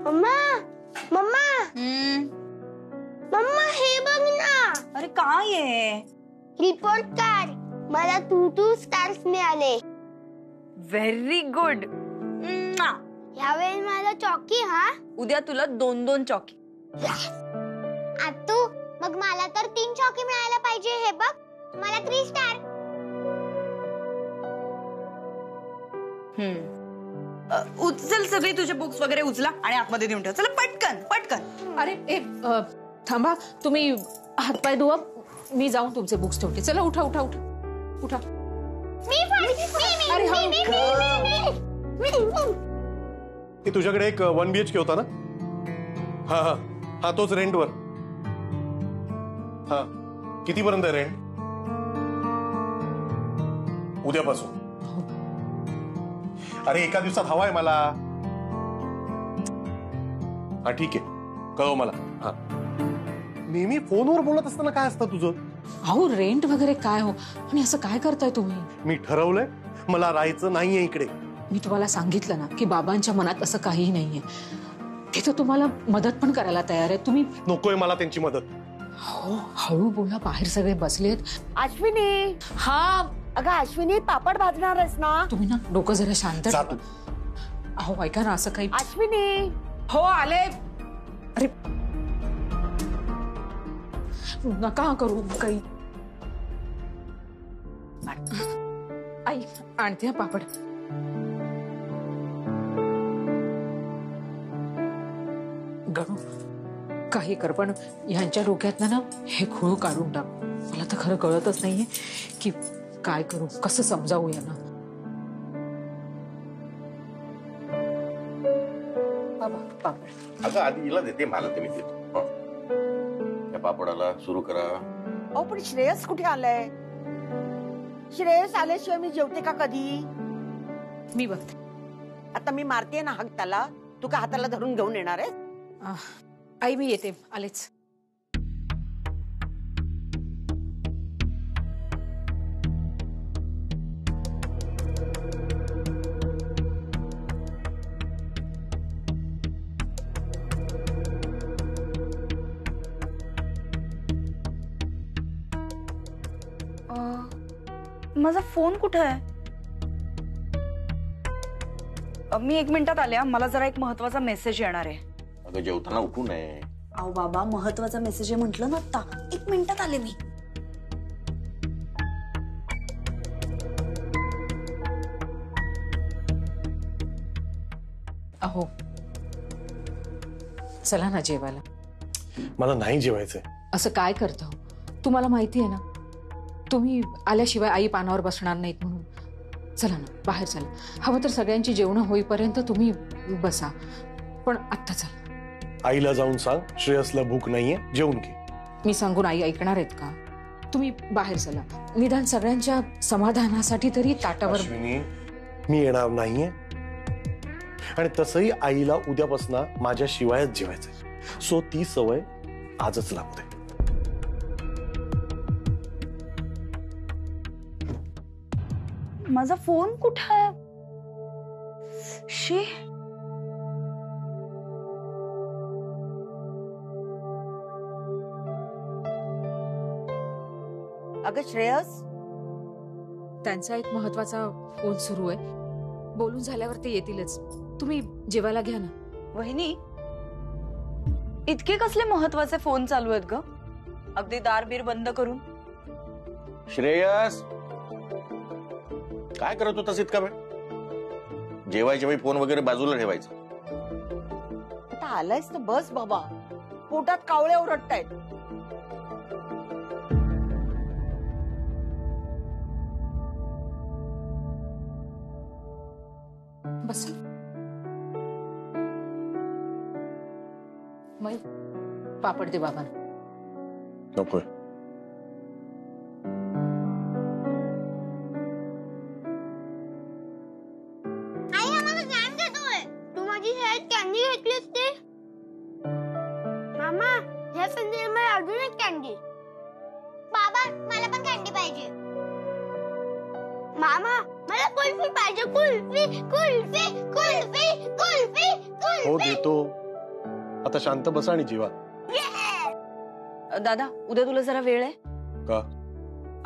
Mamma mamma mamma हे बघ ना. अरे काय आहे? Report card. मला 2 स्टार्स मिळाले. Very good. यावेळी मला चॉकी. हा उद्या तुला 2 चॉकी. आतू मग मला तर 3 चॉकी मिळायला पाहिजे. हे बघ मला 3 स्टार. उचल सगळे तुझे बुक्स वगैरे उचला आणि आतमध्ये देऊन ठेव. चला पटकन पटकन. अरे थांबा, तुम्ही हातपाय धुवा, मी जाऊन तुमचे बुक्स ठेवते. चला उठा उठा उठा उठा. तुझ्याकडे एक 1 BHK होता ना? हा हा हा तोच रेंटवर. हा कितीपर्यंत आहे रेंट? उद्यापासून. अरे एका दिवसात हवाय मला. हा ठीक आहे, कळव मला. हा नेहमी फोनवर बोलत असताना काय असतं तुझं? अहो रेंट वगैरे काय हो, आणि असं काय करताय तुम्ही? मी ठरवलंय मला राहायचं नाहीये इकडे. मी तुम्हाला सांगितलं ना की बाबांच्या मनात असं काहीही नाहीये. ते तर तुम्हाला मदत पण करायला तयार आहे. तुम्ही नकोय मला त्यांची मदत. हो हळू बोला, बाहेर सगळे बसलेत. अश्विनी. हा अगं अश्विनी, पापड भाजणार आहेस ना? तुम्ही ना डोकं जरा शांत जा ठेवा. तू. अहो ऐका ना, असं काही. अश्विनी. हो आले. अरे नका करू काही. आई आणते पापड. गणू काही कर, पण ह्यांच्या डोक्यात ना हे खुळू काढून टाक. मला तर खरं कळतच नाहीये की काय करू, कसं समजावू यांना. बाबा पापड. अगं आधी हिला देते, मला ते मी देतो. त्या पापडाला सुरू करा. अहो पण श्रेयस कुठे आलाय? श्रेयस आल्याशिवाय मी जेवते का कधी? मी बघते. आता मी मारते ना हक त्याला. तू का हाताला धरून घेऊन येणार आहे? आई मी येते, आलेच. माझा फोन कुठे आहे? मी 1 मिनिटात आले. मला जरा एक महत्वाचा मेसेज येणार आहे. अगं जेवताना उठू नये. अहो बाबा, महत्वाचा मेसेज आहे म्हटलं ना आता. 1 मिनिटात आले मी. अहो चला ना जेवायला. मला नाही जेवायचंय. असं काय करता हो? तुम्हाला माहिती आहे ना तुम्ही आल्याशिवाय आई पानावर बसणार नाहीत म्हणून. चला ना बाहेर चला. हवं तर सगळ्यांची जेवण होईपर्यंत तुम्ही बसा, पण आत्ता चला. आईला जाऊन सांग श्रेयसला भूक नाहीये, जेवून घे. मी सांगून आई ऐकणार आहेत का? तुम्ही बाहेर चला. निदान सगळ्यांच्या समाधानासाठी तरी ताटावर. अश्विनी, मी येणार नाहीये, आणि तसंही आईला उद्यापासून माझ्या शिवायच जेवायचंय. सो ती सवय आजच लागते. माझा फोन कुठे आहे? शी. अगं श्रेयस. त्यांचा एक महत्वाचा फोन सुरू आहे. बोलून झाल्यावर ते येतीलच. तुम्ही जेवायला घ्या ना. वहिनी, इतके कसले महत्वाचे फोन चालू आहेत ग? अगदी दार-बीर बंद करून. श्रेयस काय करत होतास इतका वेळ? जेवायच्या वेळी फोन वगैरे बाजूला ठेवायचा. आता आलायस तर बस बाबा. पोटात कावळे ओरडतायत. बस मग पापड दे बाबांना. नकोय. मामा ह्या संधी मला अजून एक कॅन्डी. बाबा मला पण कॅन्डी पाहिजे. मामा मला कुल्फी पाहिजे. कुल्फी कुल्फी कुल्फी कुल्फी कुल्फी. हो देतो. आता शांत बसा आणि जेवा. दादा उद्या तुला जरा वेळ आहे का?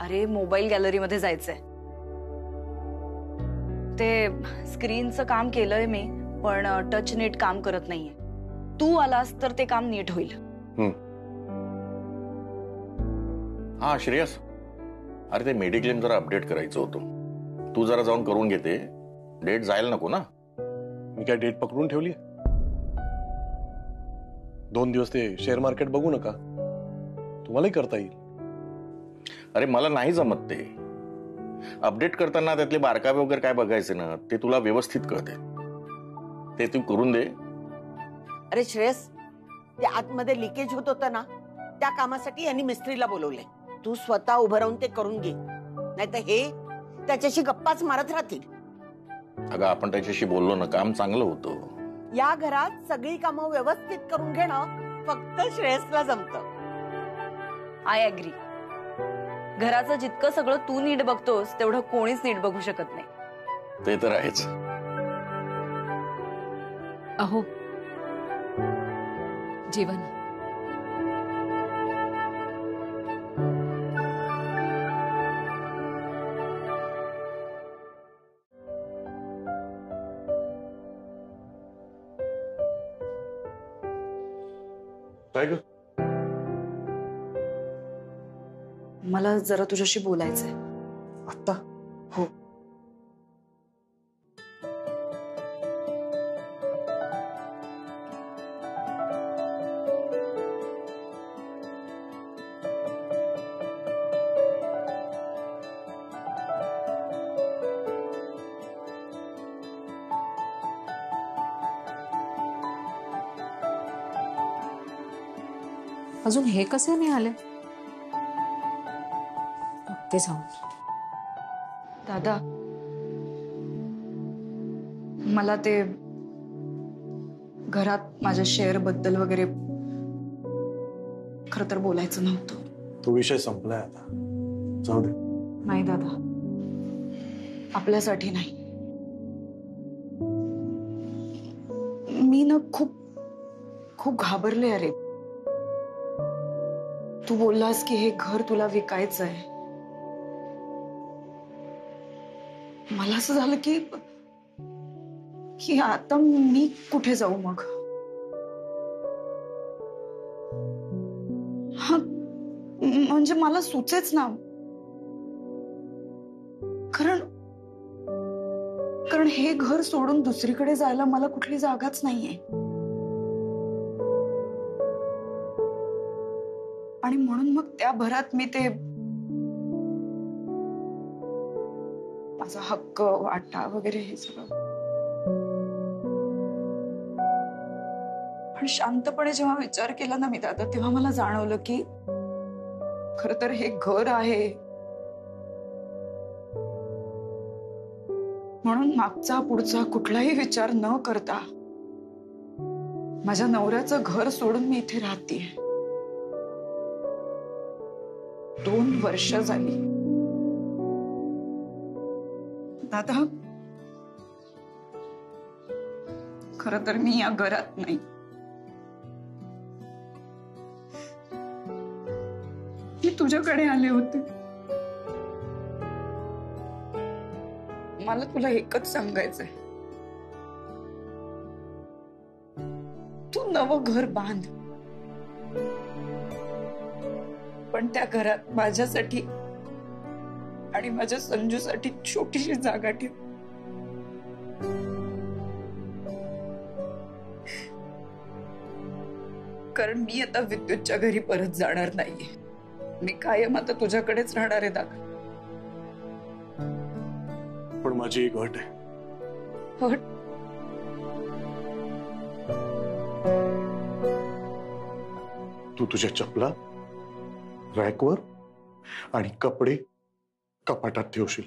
अरे मोबाईल गॅलरी मध्ये जायचंय. ते स्क्रीनचं काम केलंय मी, पण टच नीट काम करत नाहीये. तू आलास तर ते काम नीट होईल. हा श्रेयस, अरे ते मेडिक्लेम जरा अपडेट करायचं होतं. तू जरा जाऊन करून घेते. डेट जायला नको ना. मी काय डेट पकडून ठेवली? 2 दिवस ते शेअर मार्केट बघू नका, तुम्हालाही करता येईल. अरे मला नाही जमत ते. अपडेट करताना त्यातले बारकावे वगैरे काय बघायचे ना, ते तुला व्यवस्थित कळते. ते तू करून दे. अरे श्रेयस, ते आतमध्ये लिकेज होत होतं ना, त्या कामासाठी यांनी मिस्त्रीला बोलवले. तू स्वतः उभं राहून ते करून घे, नाहीतर हे त्याच्याशी गप्पाच मारत राहतील. अगं आपण त्याच्याशी बोललो ना, काम चांगलं होतं. या घरात सगळी कामं व्यवस्थित करून घेणं फक्त श्रेयसला जमतं. I agree. घराचं जितकं सगळं तू नीट बघतोस तेवढं कोणीच नीट बघू शकत नाही. ते तर आहेच. अहो जेवण. काय ग? मला जरा तुझ्याशी बोलायचंय. आत्ता? हो. अजून हे कसे नाही आले? ते जाऊन. दादा मला ते घरात माझ्या शेअर बद्दल वगैरे खरं तर बोलायचं नव्हतं. तो विषय संपलाय आता, जाऊ दे. नाही दादा, आपल्यासाठी नाही. मी ना खूप खूप घाबरले. अरे तू बोललास की हे घर तुला विकायचं आहे. मला असं झालं की आता मी कुठे जाऊ मग. हा म्हणजे मला सुचेच ना, कारण हे घर सोडून दुसरीकडे जायला मला कुठली जागाच नाहीये. आणि म्हणून मग त्या भरात मी ते माझा हक्क वाटा वगैरे हे सगळं. पण शांतपणे जेव्हा विचार केला ना मी दादा, तेव्हा मला जाणवलं की खरं तर हे घर आहे म्हणून मागचा पुढचा कुठलाही विचार न करता माझ्या नवऱ्याचं घर सोडून मी इथे राहतेय. 2 वर्ष झाली दादा. खरं तर मी या घरात नाही. मी तुझ्याकडे आले होते. मला तुला एकच सांगायचंय, तू नवं घर बांध, पण त्या घरात माझ्यासाठी आणि माझ्या संजूसाठी छोटीशी जागा ठेव. कारण मी आता विद्युतच्या घरी परत जाणार नाहीये. मी कायम आता तुझ्याकडेच राहणार आहे दादा. पण माझी एक अट आहे. हट. तू तुझ्या चपला रॅकवर आणि कपडे कपाटात ठेवशील.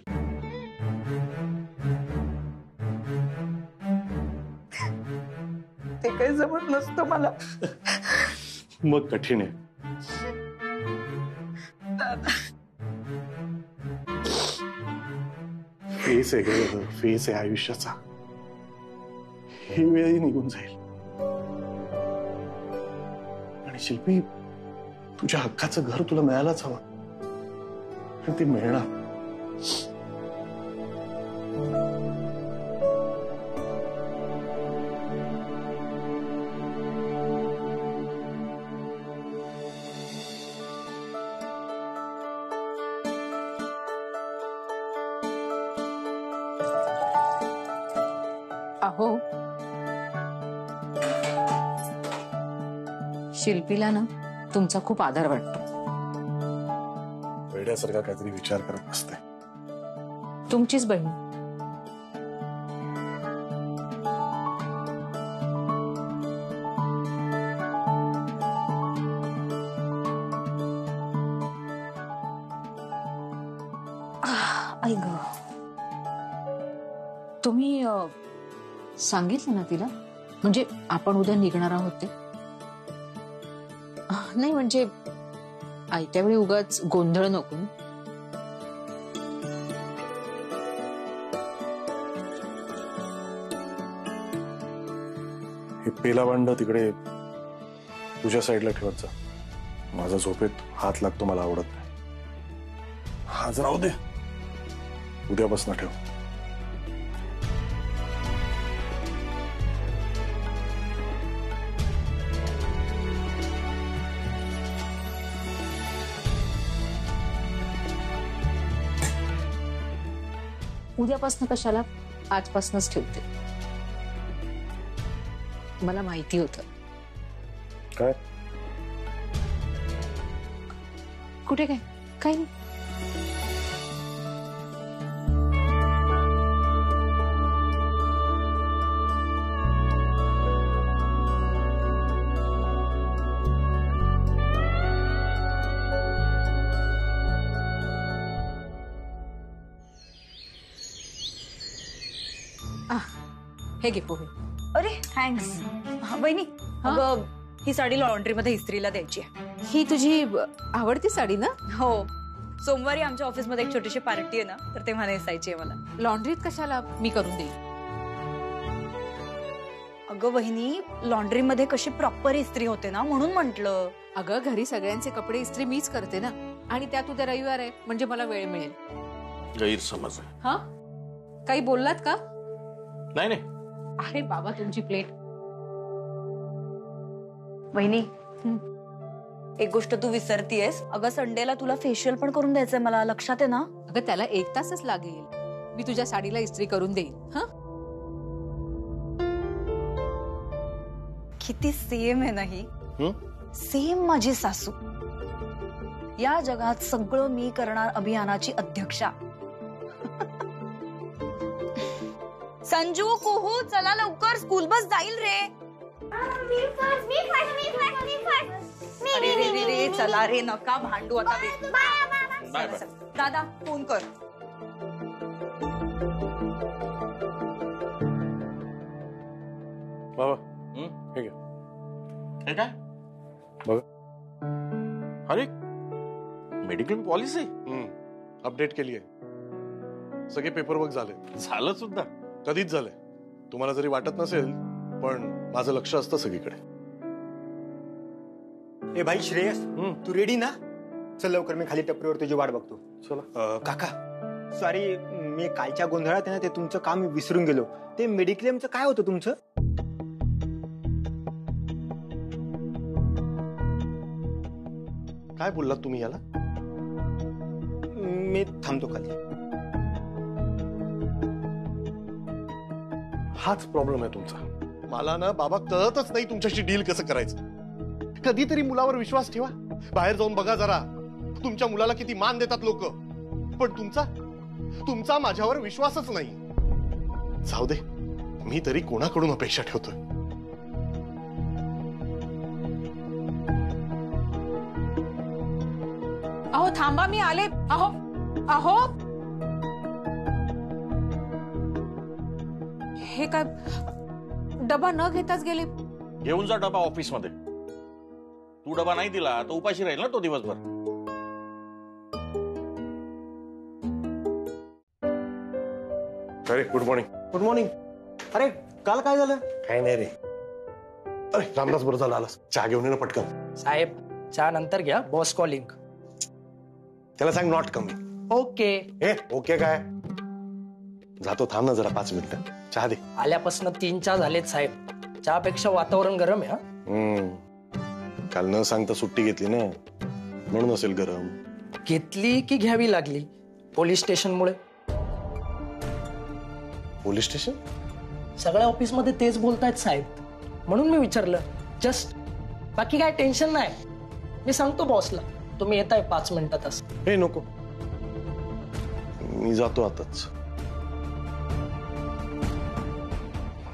ते काही जमत नसतं मला. मग कठीण आहे. फेस आहे ग, फेस आहे आयुष्याचा. ही वेळही निघून जाईल. शिल्पी, तुझ्या हक्काचं घर तुला मिळायलाच हवं, आणि ते मिळणार. अहो, शिल्पीला ना तुमचा खूप आदर वाटतो. वेड्यासारखा काहीतरी विचार करत असते. तुमचीच बहीण. आई ग, तुम्ही सांगितलं ना तिला, म्हणजे आपण उद्या निघणार आहोत ते? नाही म्हणजे आयत्या वेळी उगाच गोंधळ नको. हे पेला भांड तिकडे तुझ्या साईडला ठेवत जा. माझा झोपेत हात लागतो, मला आवडत नाही. आज राहू दे, उद्यापासून ठेव. उद्यापासून कशाला, आजपासूनच ठेवते. मला माहिती होतं. काय कुठे काय काही नाही. हे घे पोहे. अरे थँक्स बहिणी. अगं ही साडी लॉन्ड्री मध्ये इस्त्रीला द्यायची आहे. ही तुझी आवडती साडी ना? हो, सोमवारी आमच्या ऑफिस मध्ये एक छोटीशी पार्टी आहे ना, तर तेव्हा नेसायची आहे मला. लॉन्ड्रीत कशाला, मी करून देईन. अगं बहिणी, लॉन्ड्री मध्ये कशी प्रॉपर इस्त्री होते ना, म्हणून म्हंटल. अगं घरी सगळ्यांचे कपडे इस्त्री मीच करते ना, आणि त्यात उद्या रविवार आहे म्हणजे मला वेळ मिळेल. गैरसमज आहे. हा, काही बोललात का? नाही नाही. अरे बाबा, तुमची प्लेट. बहिणी, एक गोष्ट तू विसरतीयस. अगं संडेला तुला फेशियल पण करून द्यायचंय मला, लक्षात आहे ना? अगं त्याला 1 तासच लागेल. मी तुझ्या साडीला इस्त्री करून देईन. हा, किती सेम आहे ना ही. सेम माझी सासू. या जगात सगळं मी करणार अभियानाची अध्यक्षा. संजू, कुहू, चला लवकर, स्कूल बस जाईल रे. रे चला रे, नका भांडू आता. Bye bye. दादा फोन कर. बाबा, हे काय बघ. अरे, मेडिक्लेम पॉलिसी अपडेट केली आहे. सगळे पेपरवर्क झाले. झालं सुद्धा? कधीच झालंय. तुम्हाला जरी वाटत नसेल, पण माझं लक्ष असतं सगळीकडे. ए भाई श्रेयस, तू रेडी ना? चल लवकर, मी खाली टपरीवर तुझी वाट बघतो. चला. काका सॉरी, मी कालच्या गोंधळात आहे ना, ते तुमचं काम विसरून गेलो. ते मेडिक्लेमचं काय होतं तुमचं? काय बोललात तुम्ही याला? मी थांबतो खाली. हाच प्रॉब्लेम आहे तुमचा. मला ना बाबा कळतच नाही तुमच्याशी डील कसं करायचं. कधीतरी मुलावर विश्वास ठेवा. बाहेर जाऊन बघा जरा, तुमच्या मुलाला किती मान देतात लोक. पण तुमचा माझ्यावर विश्वासच नाही. जाऊ दे, मी तरी कोणाकडून अपेक्षा ठेवतोय. अहो थांबा, मी आले. अहो अहो, हे काय, डबा न घेताच गेले. घेऊन जा डबा ऑफिस मध्ये. तू डबा नाही दिला तर उपाशी राहील ना तो दिवसभर. अरे गुड मॉर्निंग. Good morning. अरे काल काय झालं? काय नाही रे, अरे रामदास, बरं झालं आलास. चहा घेऊन ये ना पटकन. साहेब चहा नंतर घ्या, बॉस कॉलिंग. त्याला सांग not coming. Okay. A okay काय? जातो, थांब ना जरा 5 मिनिटं. चहा दे. आल्यापासून 3 चहा झालेत साहेब. चहापेक्षा वातावरण गरम आहे. काल न सांगता सुट्टी घेतली ना, म्हणून असेल गरम. घेतली की घ्यावी लागली पोलीस स्टेशनमुळे. Police station? सगळ्या ऑफिस मध्ये तेच बोलतायत साहेब, म्हणून मी विचारलं जस्ट. बाकी काय टेन्शन नाही, मी सांगतो बॉसला. तुम्ही येताय 5 मिनिटातच. हे नको, मी जातो आताच.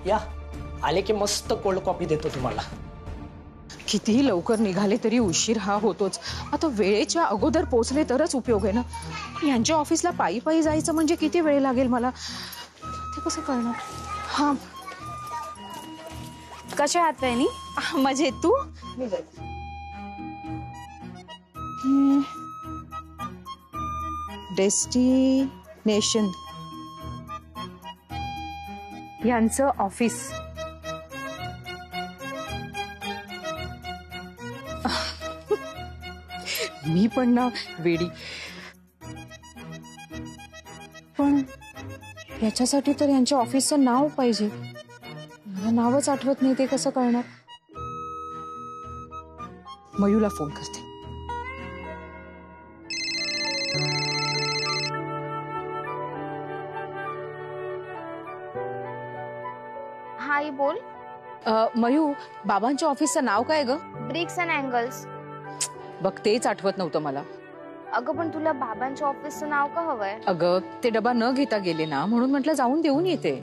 या, आले की मस्त कोल्ड कॉफी देतो तुम्हाला. कितीही लवकर निघाले तरी उशीर हा होतोच. आता वेळेच्या अगोदर पोहोचले तरच उपयोग आहे ना. यांच्या ऑफिसला पायी पायी जायचं म्हणजे किती वेळ लागेल मला, ते कसं करणार? हा, कशा आहात वहिनी? मजेत. तू? डेस्टिनेशन यांचं ऑफिस. मी पण ना वेडी, पण याच्यासाठी तर यांच्या ऑफिसचं नाव पाहिजे. मला नावच आठवत नाही, ते कसं कळणार? मयूला फोन करते. हाय बोल. मयू, बाबांच्या ऑफिसचं नाव काय ग? Bricks and Angles. बघ, तेच आठवत नव्हतं मला. अगं पण तुला बाबांच्या ऑफिसचं नाव का हवंय? अगं ते डबा न घेता गेले ना, म्हणून म्हटलं जाऊन देऊन येते.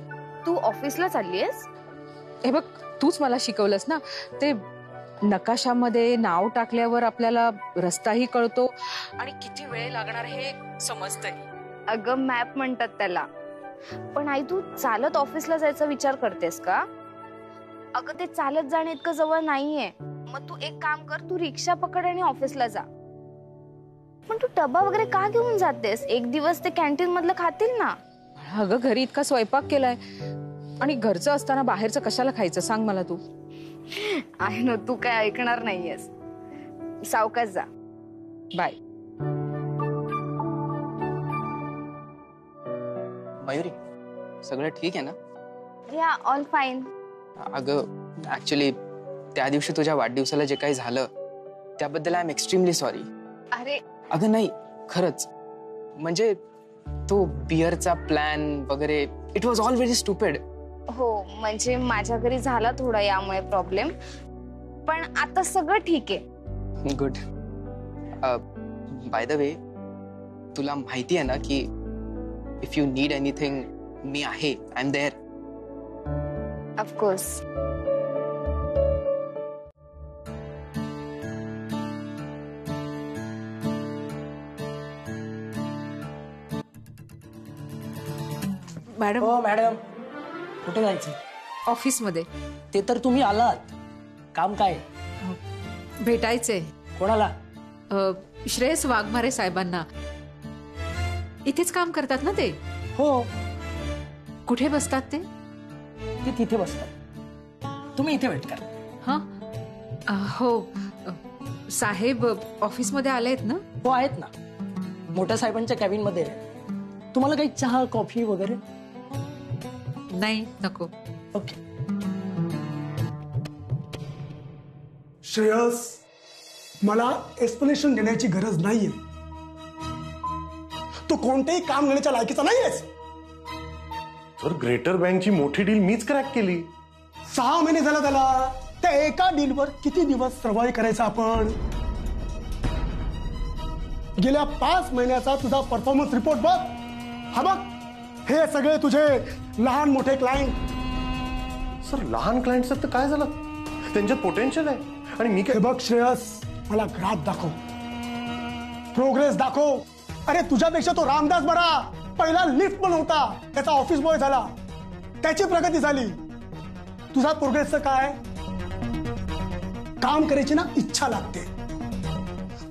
तू ऑफिसला चाललीयस? हे बघ, तूच मला शिकवलंस ना, ते नकाशामध्ये नाव टाकल्यावर आपल्याला रस्ताही कळतो आणि किती वेळ लागणार हे समजतंय. अगं मॅप म्हणतात त्याला. पण आई, तू चालत ऑफिसला जायचा विचार करतेस का? अगं ते चालत जाणे इतकं जवळ नाहीये. मग तू एक काम कर, तू रिक्षा पकड आणि ऑफिसला जा. पण तू डबा वगैरे का घेऊन जातेस? एक दिवस ते कॅन्टीन मधलं खातील ना. अगं घरी इतका स्वयंपाक केलाय आणि घरचं असताना बाहेरचं कशाला खायचं सांग मला तू. आहे ना, तू काय ऐकणार नाहीयेस. सावकाश जा. बाय. मयुरी, सगळं ठीक आहे ना? या, ऑल फाईन. अगं ऍक्च्युली त्या दिवशी तुझ्या वाढदिवसाला जे काही झालं त्याबद्दल आय एम एक्स्ट्रीमली सॉरी. अरे अगं नाही, खरंच. म्हणजे तो बिअरचा प्लॅन वगैरे, it was all very stupid. हो, म्हणजे माझ्या घरी झाला थोडा यामुळे प्रॉब्लेम, पण आता सगळं ठीक आहे. गुड. बाय द वे, तुला माहिती आहे ना की इफ यू नीड एनिथिंग, मी आहे. I am there. Of course. Madam. हो मॅडम, कुठे जायचं? ऑफिसमध्ये. ते तर तुम्ही आलात. काम काय? भेटायचंय. कोणाला? श्रेयस वाघमारे साहेबांना. इथेच काम करतात ना ते? हो. कुठे बसतात ते? ते तिथे बसतात, तुम्ही इथे वेट करा. हा, हो. साहेब ऑफिसमध्ये आलेत ना? हो आहेत ना, मोठ्या साहेबांच्या कॅबिन मध्ये. तुम्हाला काही चहा कॉफी वगैरे? नाही, नको. ओके. श्रेयस, मला एक्सप्लेनेशन देण्याची गरज नाहीये. तू कोणतेही काम घेण्याच्या लायकीचा नाहीयेस. तर ग्रेटर बँकची मोठी डील मीच क्रॅक केली. 6 महिने झाला त्याला. त्या एका डीलवर किती दिवस सर्वाइव्ह करायचा आपण? गेल्या 5 महिन्याचा तुझा परफॉर्मन्स रिपोर्ट बघ. हा बघ, हे सगळे तुझे लहान मोठे क्लायंट. सर, लहान क्लायंटचं तर काय झालं? त्यांच्यात पोटेन्शियल आहे आणि मी काय? हे बघ श्रेयस, मला ग्राफ दाखव, प्रोग्रेस दाखव. अरे तुझ्यापेक्षा तो रामदास बरा. पहिला लिफ्ट पण होता, त्याचा ऑफिस बॉय झाला, त्याची प्रगती झाली. तुझा प्रोग्रेसचं काय? काम करायची ना इच्छा लागते,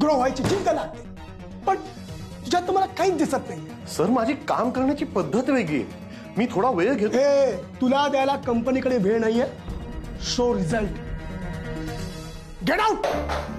ग्रो व्हायची चिंता लागते, पण तुझ्यात मला काहीच दिसत नाही. सर, माझी काम करण्याची पद्धत वेगळी आहे. मी थोडा वेळ घेतो. तुला द्यायला कंपनीकडे वेळ नाहीये. Show result. Get out.